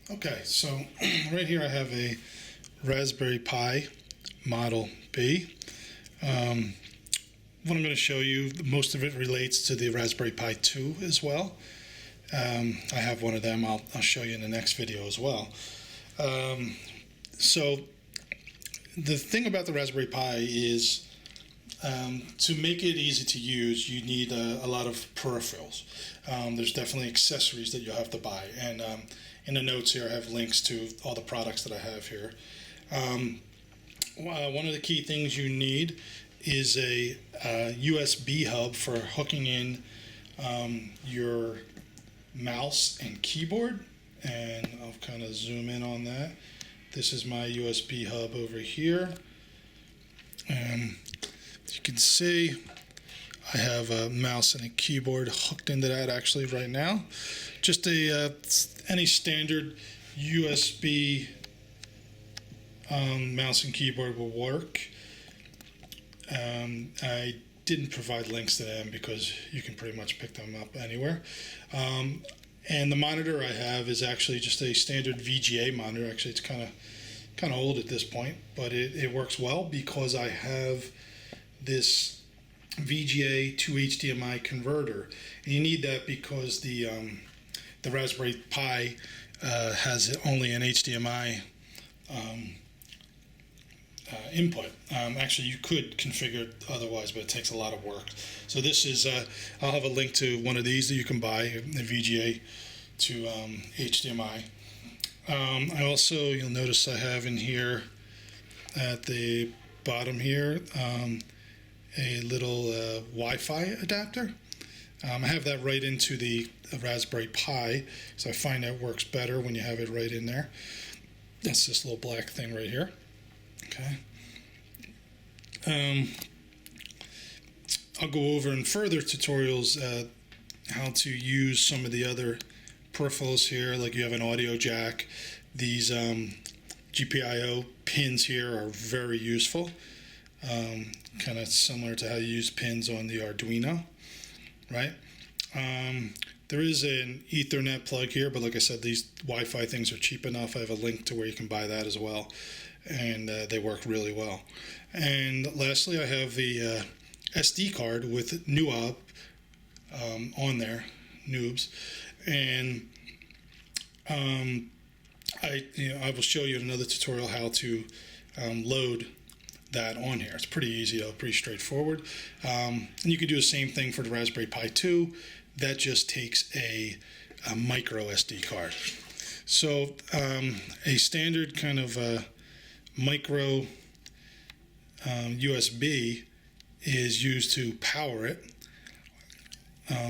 Okay, so right here I have a Raspberry Pi Model B. What I'm going to show you, most of it relates to the Raspberry Pi 2 as well. I have one of them. I'll show you in the next video as well. So the thing about the Raspberry Pi is to make it easy to use, you need a lot of peripherals. There's definitely accessories that you'll have to buy. And in the notes here, I have links to all the products that I have here. One of the key things you need is a USB hub for hooking in your mouse and keyboard. And I'll kind of zoom in on that. This is my USB hub over here. As you can see, I have a mouse and a keyboard hooked into that actually right now. Just any standard USB mouse and keyboard will work. I didn't provide links to them because you can pretty much pick them up anywhere. And the monitor I have is actually just a standard VGA monitor. Actually, it's kind of old at this point, but it works well because I have this VGA to HDMI converter. And you need that because the Raspberry Pi has only an HDMI input. Actually, you could configure it otherwise, but it takes a lot of work. So this is, I'll have a link to one of these that you can buy, the VGA to HDMI. I also, you'll notice I have in here at the bottom here a little Wi-Fi adapter. I have that right into the Raspberry Pi, so I find that works better when you have it right in there. That's this little black thing right here. Okay. I'll go over in further tutorials how to use some of the other peripherals here, like you have an audio jack. These GPIO pins here are very useful, kind of similar to how you use pins on the Arduino, right? There is an Ethernet plug here, but like I said, these Wi-Fi things are cheap enough. I have a link to where you can buy that as well, and they work really well. And lastly, I have the SD card with NUOB on there, noobs, and I will show you in another tutorial how to load that on here. It's pretty easy though, pretty straightforward. And you can do the same thing for the Raspberry Pi 2. That just takes a micro SD card. So a standard kind of micro USB is used to power it.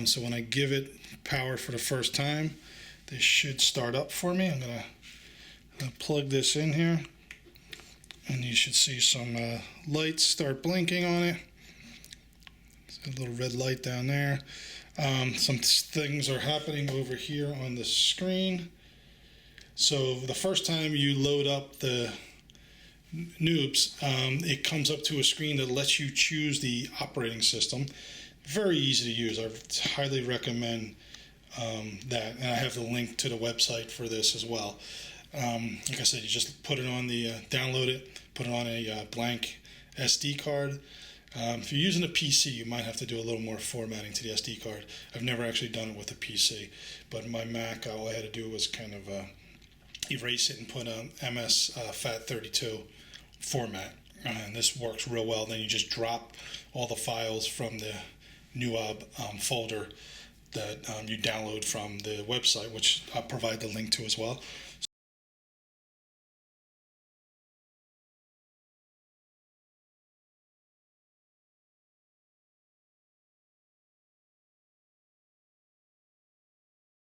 So when I give it power for the first time, this should start up for me. I'm going to plug this in here, and you should see some lights start blinking on it. There's a little red light down there. Some things are happening over here on the screen. So the first time you load up the noobs, it comes up to a screen that lets you choose the operating system. Very easy to use. I highly recommend that, and I have the link to the website for this as well. Like I said, you just put it on the download it, put it on a blank SD card. If you're using a PC, you might have to do a little more formatting to the SD card. I've never actually done it with a PC, but my Mac, all I had to do was kind of erase it and put an MS FAT32 format, and this works real well. Then you just drop all the files from the NUOB folder that you download from the website, which I'll provide the link to as well.